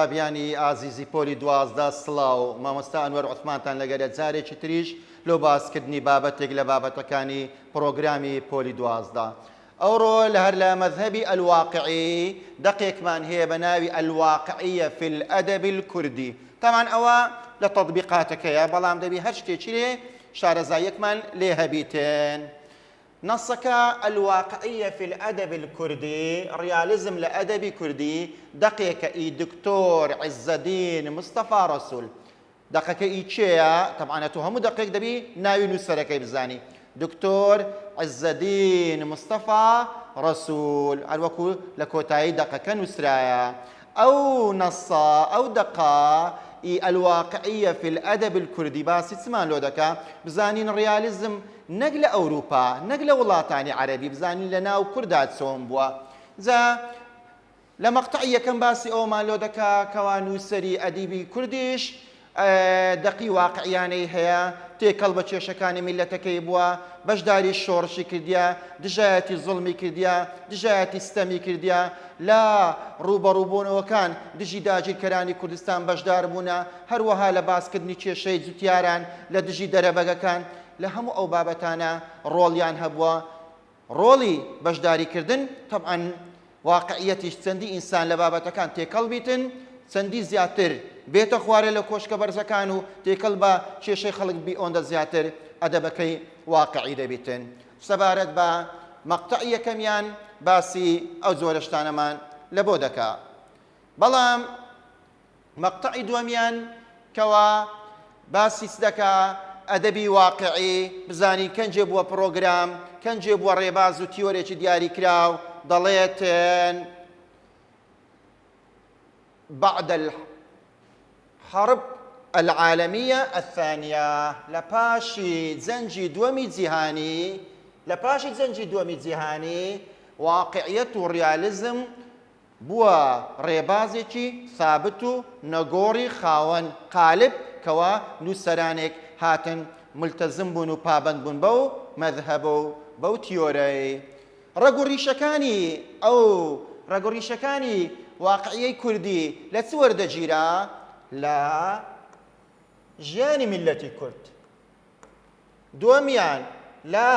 قوتابیانی ئازیزی پۆلی 12 سڵاو مامۆستا ئەنوەر عوسمانتان لەگەرە جارێکی تریش لۆ باسکردنی بابەتێک لە بابەتەکانی پرۆگرامی پۆلی 12 ئەوڕۆ لە هەر لە مەذهبی ئەلواقعی دەقێکمان هەیە بە ناوی ئەلواقعیە فی الئەدەب الکوردی تامان ئەوە لە تەطبیقاتەکەیە بەڵام دەبی هەر شتێکی لێ شارەزایەکمان لێ هەبیتن نصك الواقعية في الأدب الكردي رياليزم لأدب كردي دقيقة إي دكتور عز الدين مصطفى رسول دقيقة إي تشيا طبعا توهم دقيق دبي ناوي نسرة كي بزاني دكتور عز الدين مصطفى رسول الوكو لكوتاي دقيقة نسرايا أو نصا أو دقا الواقعية في الأدب الكردي باسي تسمان لو دكا بزانين رياليزم نقل أوروبا نقل وڵاتانی عربي بزانین لەناو کوردا چۆن بووە جا لە مەقتەعیە کەم باسی ئەومان لۆ دەکا کەوا نووسەری ئەدیبی کوردیش دەقی واقعیانەی هەیە تێکەڵ بە کێشەکانی میلەتەکەی بووە بەشداری شۆڕشی کردیە دژایەتی زوڵمی کردیە دژایەتی ستەمی کردیە لە ڕوبەڕووبوونەوەکان دژی داگیرکەرانی کوردستان بەشدار بوونە هەروەها لە باسکردنی کێشەی جوتیاران لە دژی دەرەبەگەکان لە هەموو ئەو بابەتانە ڕۆڵیان هەبووە ڕۆڵی بەشداریکردن طبعاً واقعیەتیش چەندی ئینسان لە بابەتەکان تێکەڵ بیتن چەندی زیاتر بێتە خوارێ لە کۆشکە بەرزەکان و تێکەڵ بە کێشەی خەڵک بی ئەوەندە زیاتر ئەدەبەکەی واقعی دەبیتن سەبارەت بە مەقتەعی یەکەمیان باسی ئەو زۆرە شتانەمان لە بۆ دەکا بەڵام مەقتەعی دووەمیان کەوا باسی دەکا ئەدەبی واقعی بزانین کەنجێ بووە پرۆگرام کەنجێ بووە ڕێباز و تیۆرێکی دیاری کراو دەڵێتن بعد الحرب العالمية الثانية لپاشی زەنجی دووەمی جیهانی لپاشی زەنجی دووەمی جیهانی واقعیەت و ڕیالیزم بووە ڕێبازێکی ثابت و نەگۆڕی خاوەن قالب کەوا نووسەرانێک هاتن ملتزم بوون و پابند بوون بەو مەذهەب و بەو تیۆرەی ڕەگوڕیشەکانی ئەو ڕەگوڕیشەکانی واقعیەی کوردی لە چ وەردەگیرا لە ژیانی میلەتی کورد دووەمیان لە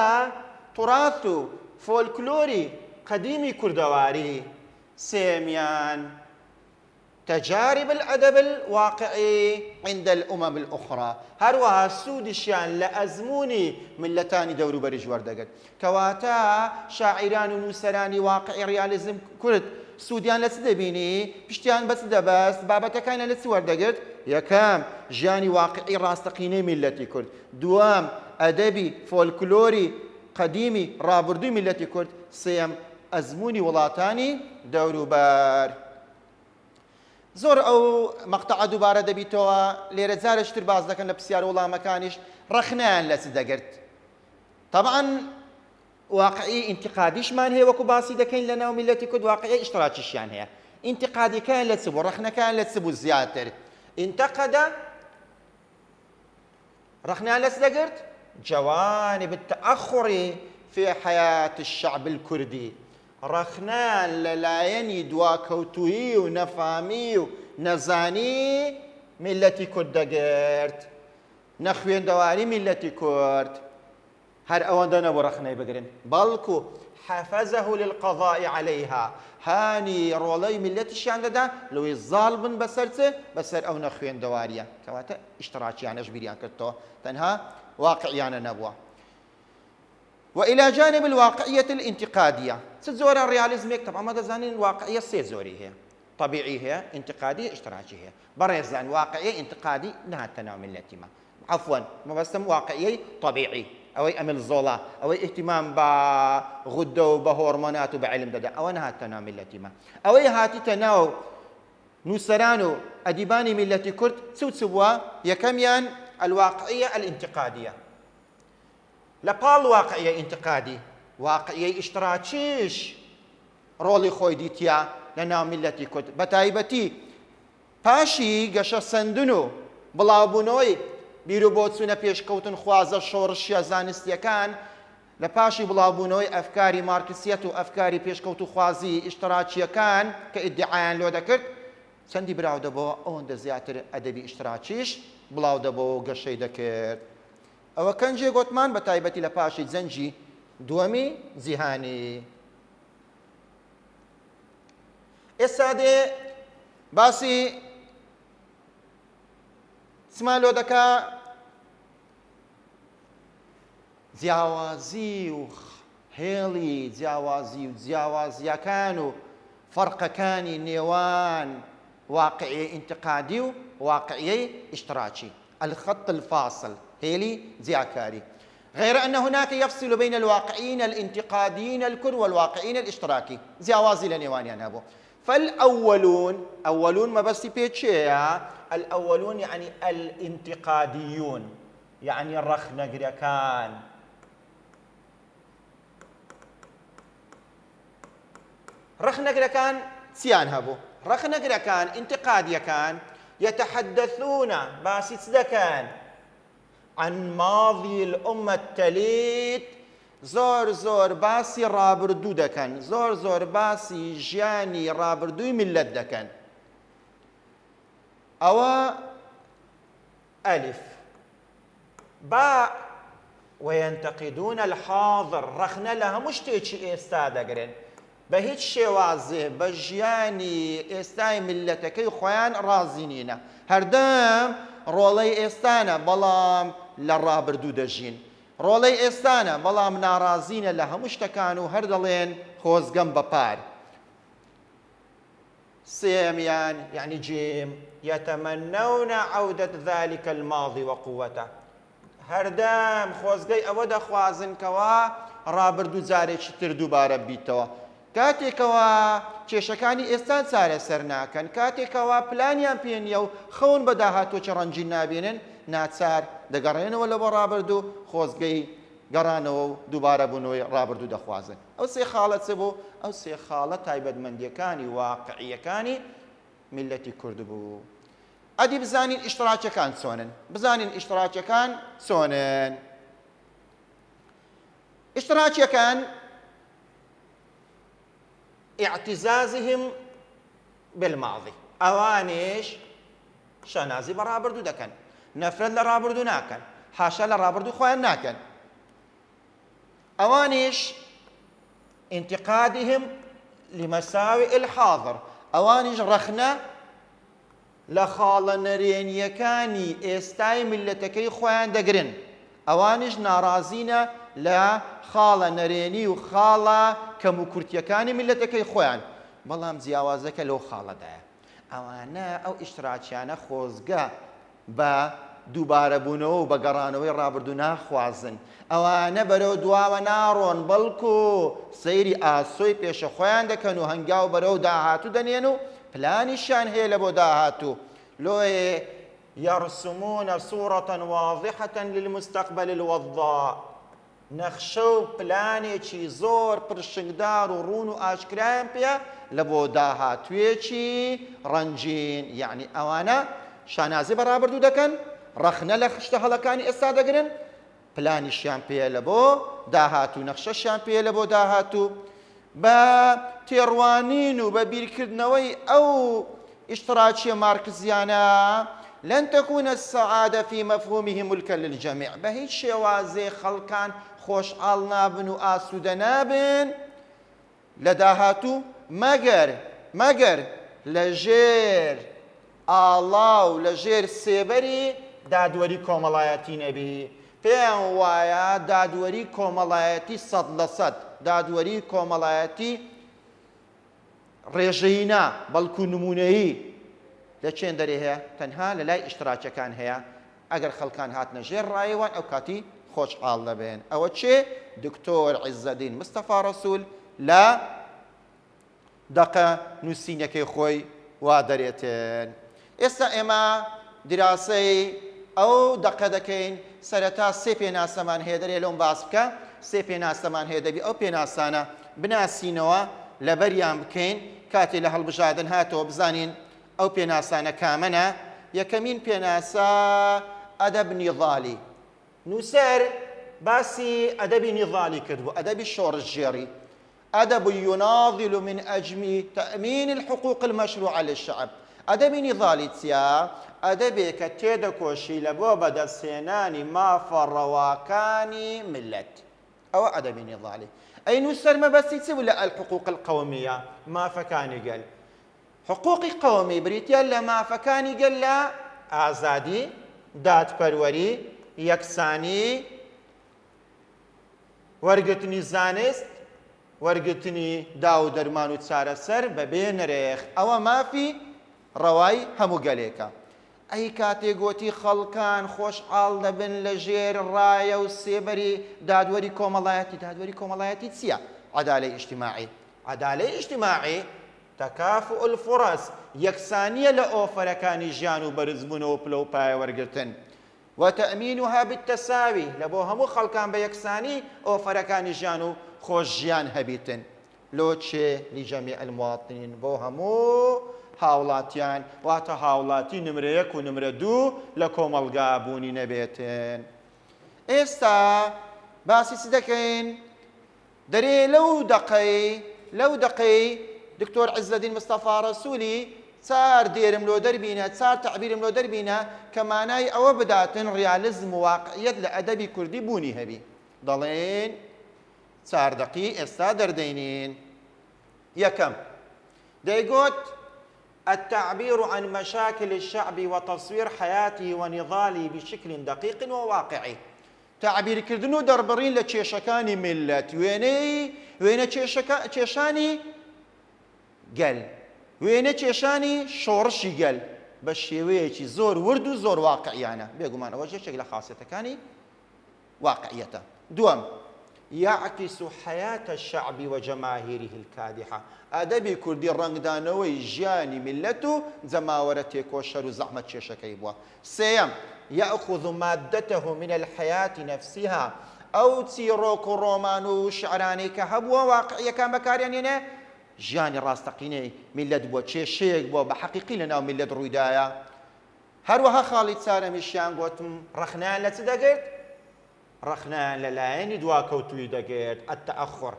توراث و فۆلکلۆری قەدیمی کوردەواری سێمیان تجارب الأدب الواقعي عند الأمم الأخرى هروها سودشيان لأزموني ملتاني دورو برج وردقت كواتا شاعران ونوسراني واقعي رياليزم كرد سوديان لتدبيني بشتيان بس دبس بابتا كاين لتوردقت يكام جاني واقعي راستقيني ملتي كرد دوام أدبي فولكلوري قديمي رابردو ملتي كرد سيم أزموني ولاتاني دورو بار زۆر ئەو مەقتەعە دووبارە دەبیتەوە لێرە جارێکتر باز دەکەن لە پرسیارە وەڵامەکانیش ڕەخنەیان لە چ دەگرت طبعاً واقعی ئینتقادیشمان هەیە وەکو باسی دەکەین لە ناو میلەتی کورد واقعی ئیشتراکیشیان هەیە ئینتقادیەکان لە چ بوو ڕەخنەکان لە چ بوو زیاتر انتقد ڕەخنەیان لە چ دەگرت جوانب التأخر في حياة الشعب الكردي ڕەخنان لەلایەنی دواکەوتویی و نەفامی و نەزانی میلەتی کورد دەگرت نەخوێندەواری میلەتی کورد هەر ئەوەندە نەبوو ڕەخنەی بگرن بەڵکو حەفەزەه للقەضاء عەلەیها هانی ڕۆڵەی میلەتیشیان دەدا لەوەی زاڵ بن بەسەر چ بەسەر ئەو نەخوێندەواریە کەواتە ئیشتراکیانەش بیریان کردەوە تەنها واقعیانە نەبووە وإلى جانب الواقعية الانتقادية سزورا رياليزمك طبعا ما دزانين واقعية سيزوري هي طبيعي هي انتقادية اشتراكي هي بريزان واقعية انتقادي نها التناوم التيمة عفوا ما بسم واقعية طبيعي أو أمل الزولا أو اهتمام بغدة وبهرمونات وبعلم ددا أو نها التناوم التيمة أو هاتي تناو نوسرانو أديباني ملتي كرد سوتسوا يكميان الواقعية الانتقادية لەپاڵ واقعیە ئینتقادی واقعیەی ئیشتراکیش ڕۆڵی خۆی دیتیا لە ناو میلەتی کورد بە تایبەتی پاشی گەشە سەندن و بڵاوبوونەوەی بیر و بۆ چوونە پێشکەوتن خوازە شۆڕشیە زانستیەکان لە پاشی بڵاوبوونەوەی ئەفکاری مارکسیەت و ئەفکاری پێشکەوت و خوازی ئیشتراکیەکان کە ئیدعایان لۆ دەکرد چەندی براو دەبەوە ئەوەندە زیاتر ئەدەبی ئیشتراکیش بڵاو دەبەوە و گەشەی دەکرد. ئەوە کەنجێ گوتمان بە تایبەتی لە پاشی جەنجی دووەمی جیهانی. ئێستا دێ باسی سمالۆ دەکا جیاوازی و هێڵی جیاوازی و جیاوازیەکان و فەرقەکانی نێوان واقعية انتقادي وواقعية اشتراكي، الخط الفاصل هيلي زياكاري. غير أن هناك يفصل بين الواقعيين الانتقاديين الكل والواقعيين الاشتراكي زياوازي لنيوان يعني أبو. أولون ما بس بيتشيا الأولون يعني الانتقاديون يعني الرخنة كان رخنة كان سيان هبو رخنة كان انتقادية كان يتحدثون باسيس دكان عن ماضي الأمة التليت زور باسي رابردو دكان زور باسي جاني رابردو ملت دكان أو ألف باء وينتقدون الحاضر رخنة لها مش تيجي استادقرن بهيج شوازه بجياني استاي ملتكي خوان رازينينا هردام رولي استانا بلام للرابردو دجين رولي استانا بلام نارازين لها مشتكانو هردلين خوزقم ببار سيميان يعني جيم يتمنون عودة ذلك الماضي وقوته هردام خوزقي أودا خوازن كوا رابردو زاري تردو باربيتوا کاتێکەوە کێشەکانی ئێستان چارە سەر ناکەن کاتێکەوە پلانیان پێنیە و خەون بە داهاتۆ ڕەنجین نابێنن ناچار دەگەڕێنەوە لە بۆ ڕابردوو خۆزگەی گەڕانەوە و دووبارە بوونەوەی ڕابردوو دەخوازن. ئەو سێ خاڵە چ بوو؟ ئەو سێ خاڵە تایبەتمەندیەکانی واقعیەکانی میلەتی کورد بوو. ئەدی بزانین ئیشتراکیەکان چۆنن، بزانین ئیشتراکیەکان چۆنن. ئیشتراکیەکان اعتزازهم بالماضي اوانش شنازي برابردو دكن نفرد لرابردو ناكن حاشا لرابردو خوان ناكن اوانش انتقادهم لمساوئ الحاضر اوانش رخنة لخال نرينيكاني استاي ملتكي خوان دقرن اوانش نارازين لا خاڵە نەرێنی و خاڵە کەم و کورتیەکانی میلەتەکەی خۆیان بەڵام جیاوازەکە لەو خاڵەدایە. ئەوانە ئەو ئیشتراکیانە خۆزگە بە دووبارەبوونەوە و بە گەڕانەوەی ڕابردوو ناخوازن. ئەوانە بەرەو دواوە ناڕۆن بەڵکو سەیری ئاسۆی پێشە خۆیان دەکەن و هەنگاو بەرەو داهاتوو دەنێن و پلانیشیان هەیە لە بۆ داهاتوو. لۆیە يرسمون صورة واضحة للمستقبل الوضاء نەخشە و پلانێکی زۆر پرشنگدار و ڕوون و ئاشکرایان پێ لە بۆ داهاتوێکی ڕەنجین. یعنی ئەوانە شانازی بەڕابردوو دەکەن ڕەخنە لە خشتە هەڵەکانی ئێستا دەگرن پلانیشیان پێ لە بۆ داهاتوو نەخشەشیان پێ لە بۆ داهاتوو بە تێڕوانین و بە بیرکردنەوەی ئەو ئیشتراکیە مارکزیانە لن تكون السعادة في مفهومه ملكا للجميع بهيج شوازي خلقان خوش نابن و آسوده نابن لداهاتو مگر لجير آلاو لجير سيبري دادوري كوملاياتي نبي پێیان وایە دادوەری کۆمەڵایەتی 100% دادوەری کۆمەڵایەتی ڕێژەیینا بەڵکو نمونەیی لە چێن دەرێ هەیە تەنها لە لای ئیشتراکیەکان هەیە ئەگەر خەڵکان هاتنە ژێر ڕایەوان ئەو کاتی خۆشحاڵ دەبێن. ئەوە چێ؟ دکتۆر عیزەدین مستەفا ڕەسوول لە دەقە نووسینەکەی خۆی وا دەرێتن. ئێستا ئێمە دیراسەی ئەو دەقە دەکەین سەرەتا سێ پێناسەمان هەیە دەرێ لەم باس بکە سێ پێناسەمان هەیە دەبی ئەو پێناسانە بناسینەوە لەبەریان بکەین کاتێ لە هەڵبژاردن هاتەوە بزانین ئەو پێناسانە کامەنە. یەکەمین پێناسە ئەدەب نیضالی نووسەر باسی ئەدەبی نیضالی کردبوو ئەدەبی شۆڕژێڕی أدب يناضل من أجل تأمين الحقوق المشروعة للشعب ئەدەبی نیضاڵی چییە؟ ئەدەبێک کە تێدەکۆشی لە بۆ بەدەستهێنانی مافە ڕەواکانی ملت. ئەوە ئەدەبی نیضاڵی. ئەی نووسەر مەبەستی چ بوو لە الحقوق القەومیە؟ مافەکانی گەل. حقوقی قەومی بریتیان لە مافەکانی گەل لە ئازادی، دادپەروەری، یەکسانی، وەرگرتنی زانست، وەرگرتنی داو و دەرمان و چارەسەر بەبێ نرێخ. ئەوە مافی ڕەوای هەموو گەلێکە. ئەی کاتێک گوتی خەڵکان خۆشحاڵ دەبن لە ژێر ڕایە و سێبەری دادوەری کۆمەڵایەتی. دادوەری کۆمەڵایەتی چییە؟ عەدالەی ئیجتیماعی. عەدالەی ئیجتیماعی تەکافؤ الفرص، یەکسانیە لە ئۆفەرەکانی ژیان و بەرزبوونەوە پلە و پایە وەرگرتن. وتەئمینها بالتەساوی، لە بۆ هەموو خەڵکان بە یەکسانی ئۆفەرەکانی ژیان و خۆش ژیان هەبیتن. لۆ چێ لیجەمیع المواطنین، بۆ هەموو هاوڵاتیان، واتە هاوڵاتی نمرە یەک و نمرە دوو لە کۆمەڵگا بوونی نەبێتن. ئێستا باسی چ دەکەین؟ دەرێ لەو دەقەی دکتۆر عیزەدین مستەفا ڕەسوولی چار دێرم لۆ دەربینە، چار تەعبیرم لۆ دەربینە کە مانای ئەوە بداتن ڕیالزم و واقعیەت لە ئەدەبی کوردی بوونی هەبی. دەڵێن چار دەقی ئێستا دەردەینین. یەکەم دەیگوت التعبير عن مشاكل الشعب وتصوير حياته ونضاله بشكل دقيق وواقعي. تعبير كردنو دربرين لتشيشكاني ملت وينه تشيشاني قال وينه تشيشاني شورشي قال بشيويتي زور ورد وزور واقعيانه بيقومان اوجه شكل خاصته كاني واقعيته. دوم يعكس حياة الشعب وجماهيره الكادحة. أدبي كردي رنگدانوي جياني ملته زماورته كوشر وزحمة شيشكي بوا. سيم يأخذ مادته من الحياة نفسها أو تيروك رومانو شعراني كهبوا واقعية كان بكاريانينه جياني راستقيني ملت بوا تشيشيك بوا بحقيقي لنا ملت رويدايا. هروها خالد سارمشيان قوتم رخنان لتدقيت رخنان للايني دواكوتوي دقيت التأخر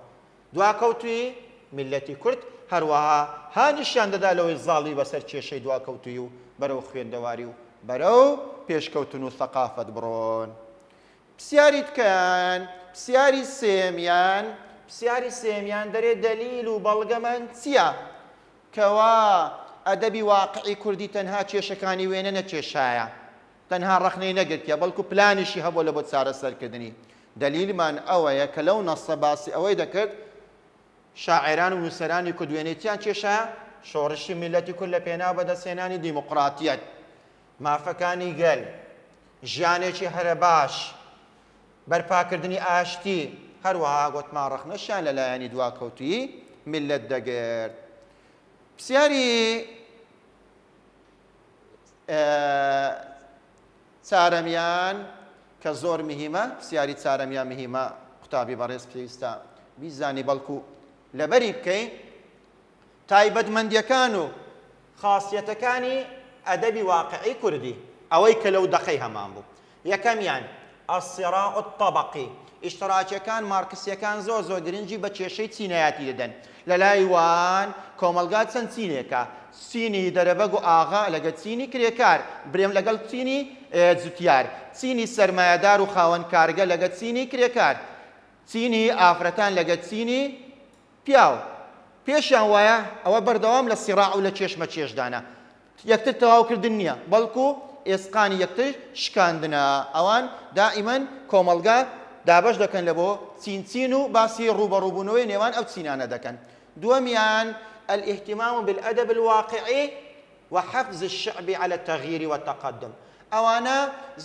دواكوتوي ملتي كرد هروها هانشان ددا لو الظالي بسر شي دواكوتوي برو خوين دواريو برو پێشکەوتن و ثەقافەت بڕۆن. پرسیاری کەن پرسیاری سێمیان دەرێ دەلیل و بەڵگەمان چییە کەوا ئەدەبی واقعی کوردی تەنها کێشەکانی وێنە نەکێشایە، تەنها ڕەخنەی نەگرتیە بەڵکو پلانیشی هەبوو لە بۆ چارەسەرکردنی. دەلیلمان ئەوەیە کە لەو نەسە باسی ئەوەی دەکرد شاعران و نووسەرانی کورد وێنەیەتیان کێشایە شۆڕشی میلەتی کورد لە پێناو بەدەستهێنانی دیموقڕاتیەت، مافەکانی گەل، ژیانێکی هەرە باش، بەرپاکردنی ئاشتی، هەروەها گوتمان ڕەخنەشیان لەلایەنی دواکەوتووی میلەت دەگرت. پرسیاری چارەمیان کە زۆر مهمە، پرسیاری چارەمیان مهمە، قوتابی بەڕێز پێویستە بیزانی بەڵکو لەبەری بکەین تایبەتمەندیەکان و خاصیەتەکانی ئەدەبی واقعی کوردی ئەوەی کە لەو دەقەی هەمان بوو. یەکەمیان الصراع الطبقي، ئیشتراکیەکان مارکسیەکان زۆر زۆر گرنگی بە کێشەی چینایەتی دەدەن. لە لای وان کۆمەلگا چەند چینێکە، چینی دەرەبەگ و ئاغا لەگەڵ چینی کرێکار، برێم لەگەڵ چینی جوتیار، چینی سەرمایەدار و خاوەن کارگە لەگەڵ چینی کرێکار، چینی ئافرەتان لەگەڵ چینی پیاو. پێشیان وایە ئەوە بەردەوام لە سیراع و لە چێشمە چێشدانە، یەکتر تەواوکردن نییە بەڵکو ئێسقانی یەکتر شکاندنە. ئەوان دائیمەن کۆمەلگا دابەش دەکەن لە بۆ چین و باسی ڕوبەڕووبوونەوەی نێوان ئەو چینانە دەکەن. دووەمیان الاهتمام بالأدب الواقعي وحفز الشعب على التغيير والتقدم. ئەوانە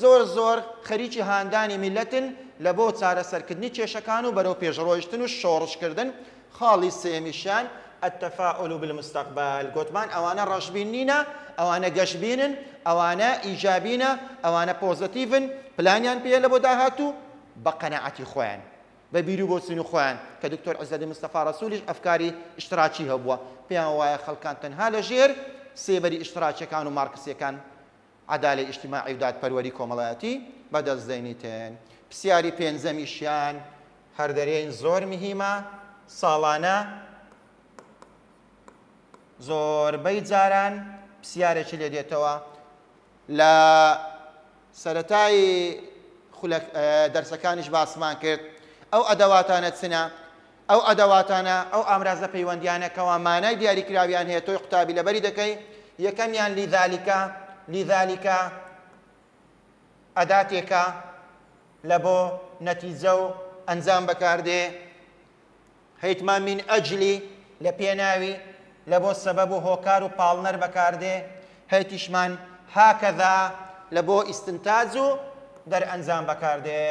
زۆر زۆر خەریکی هاندانی میلەتن لە بۆ چارەسەرکردنی کێشەکان و بەرەو پێشڕۆیشتن و شۆڕشکردن. خاڵی سێمیشیان التفاؤل بالمستقبل، گوتمان ئەوانە ڕەشبین نینە، ئەوانە گەشبینن، ئەوانە ئیجابینە، ئەوانە پۆزتیڤن، پلانیان پێیە لە بۆ داهاتوو بە قەنەعەتی خۆیان، بە بیر و بۆچوونی خۆیان کە دکتۆر عیزەدین مستەفا ڕەسوولیش ئەفکاری ئیشتراکی هەبووە. پێیان وایە خەڵکان تەنها لە ژێر سێبەری ئیشتراکیەکان و مارکسیەکان عەدالەی ئیجتیماعی و دادپەروەری کۆمەڵایەتی بەدەستدەێنیتن. پرسیاری پێنجەمیشیان هەردەرێن زۆر مهمە، ساڵانە زۆربەی جاران پرسیارێکی لێ دێتەوە لە سەرەتای دەرسەکانیش باسمان کرد ئەو ئەدەواتانە چنە ئەو ئەدەواتانە ئەو ئامرازە پەیوەندیانەکەەوە مانای دیاریکراویان هەیە تۆی قوتابی لەبەری دەکەی یەکەمیان لیذالکە ئەداتێکە لە بۆ نەتیجە و ئەنجام بەکاردێ هەیتمان من ئەجلی لە پێناوی لە بۆ سەبەب و هۆکار و پاڵنەر بەکاردێ هەیتیشمان هاکەذا لە بۆ ئیستنتاج و دەرئەنجام بەکاردێ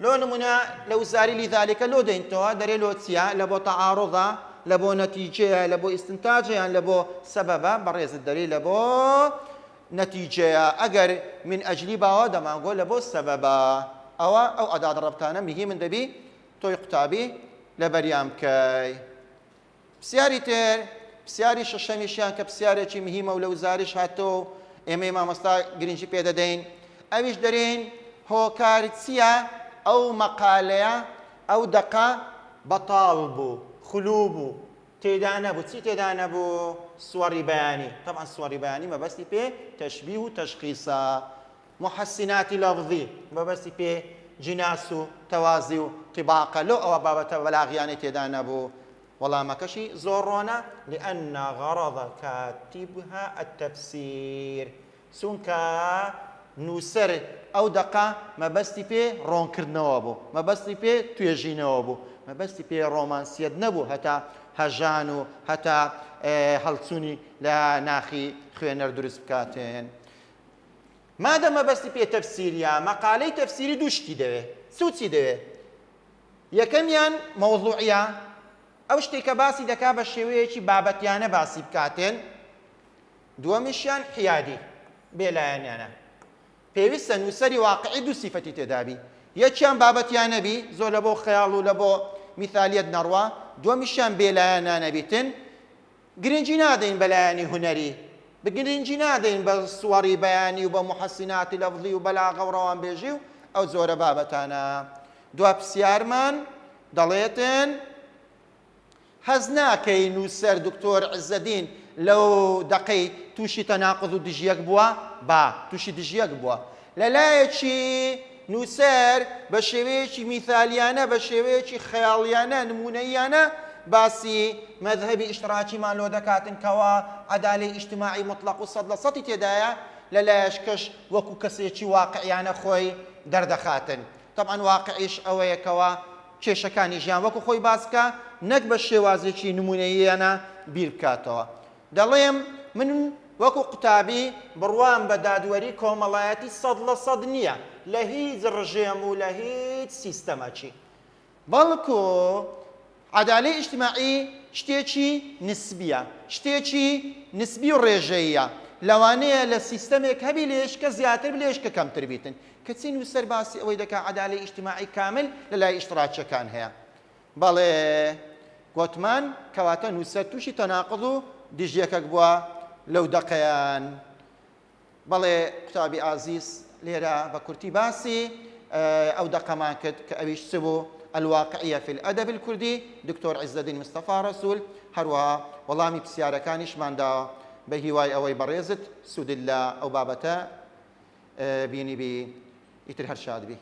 لۆ نمونە لە وزاری لیذالکە لۆ دەینتەوە دەرێ لۆ چیە لە بۆ تەعارضە لە بۆ نەتیجەیە لە بۆ ئیستنتاجیان لە بۆ سەبەبە بەڕێزت دەری لە بۆ نەتیجەیە ئەگەر من ئەجلی باوە دەمانگۆ لە بۆ سەبەبە ئەوە ئەو ئەداد ڕەبتانە میهی من دەبی تۆی قوتابی لە بەریان بکەی پرسیاری تر پرسیاری شەشەمیشیان کە پرسیارێکی مهمە و لە وزاریش هاتۆ ئێمەی مامۆستا گرنگی پێ دەدەین ئەویش دەرێن هۆکار چییە ئەو مەقالەیە ئەو دەقە بەتاڵ بوو خلوو بوو تێدا نەبوو چی تێدا نەبوو سوەڕی بەیانی طبعا سوەڕی بەیانی مەبەستی پێ تەشبیه و تەشخیصە محسناتی لەفظی مەبەستی پێ جناس و تەوازی و طباقە لۆ ئەوە بابەتە بەلاغیانی تێدا نەبوو وەڵامەکەشی زۆر ڕۆنە لأن غرض كاتبها التفسير چونکە نووسەر ئەو دەقە مەبەستی پێ ڕۆنکردنەوە بوو مەبەستی پێ توێژینەوە بوو مەبەستی پێ ڕۆمانسیەت نەبوو هەتا هەژان و هەتا هەڵچوونی لە ناخی خوێنەر دروست بکاتێن مادە مەبەستی پێ تەفسیریە مەقالەی تەفسیری دوو شتی دەوێت چی دەوێت یەکەمیان مەوضوعیە ئەو شتێکە باسی دەکا بە شێوەیەکی بابەتیانە باسی بکاتێن دووەمیشیان حیادی بێلایەنیانە پێویستە نووسەری واقعی دوو سیفەتی تێدابی یەکیان بابەتیانە بی زۆر لە بۆ خەیاڵ و لە بۆ میثالیەت نەڕوا دووەمیشیان بێلایەنانە بیتن گرنگی نادەین بە لایەنی هونەری بگرنگی نادەین بە سوەڕی بەیانی و بە محەسیناتی لەفظی و بەلاغە و ڕەوانبێژی و ئەو زۆرە بابەتانە دوا پرسیارمان دەڵێتن هەز ناکەی نووسەر دکتۆر عزەدین لەو دەقەی تووشی تەناقض و دژیەک بووە تووشی دژیەک بووە لەلایەکی نووسەر بە شێوەیەکی میثالیانە بە شێوەیەکی خەیاڵیانە نمونەیانە باسی مەذهبی ئیشتراکیمان لۆ دەکاتن کەوا عەدالەی ئیجتیماعی مطلق و سەد لە سەدی تێدایە لەلایەشکەش وەکو کەسێکی واقعیانە خۆی دەردەخاتن طبعا واقعیش ئەوەیەکەوە کێشەکانی ژیان وەکو خۆی باسکە نەک بە شێوازێکی نمونەییانە بیر بکاتەوە دەڵێم من وەکو قوتابی بڕوام بە دادوەری کۆمەڵایەتی 100% نییە لە هیچ ڕژێم و لە هیچ سیستەمەکی بەڵکو عەدالەی ئیجتیماعی شتێکی نسبیە شتێکی نسبی و ڕێژەیە لەوانەیە لە سیستەمێک هەبی لێشکە زیاتر لێشکە کەمتر بیتن کەچی نووسەر باسی ئەوەی دەکا عەدالەی ئیجتیماعی کامل لەلای ئیشتراکیەکان هەیە بەڵێ گوتمان کەواتە نووسەر تووشی تەناقض و دژیەکەک بووە لەو دەقەیان بەڵێ قوتابی ئازیز لێرە بە کورتی باسی ئەو دەقەمان کرد کە ئەویش چ بوو الواقعية في الأدب الكردي دكتور عز الدين مصطفى رسول هروها وڵامی پرسیارەکانیشماندا بە هیوای ئەوەی بەڕێزت سوود الله ئەو بابەتە بینی بی ئیتر هەر شاد بی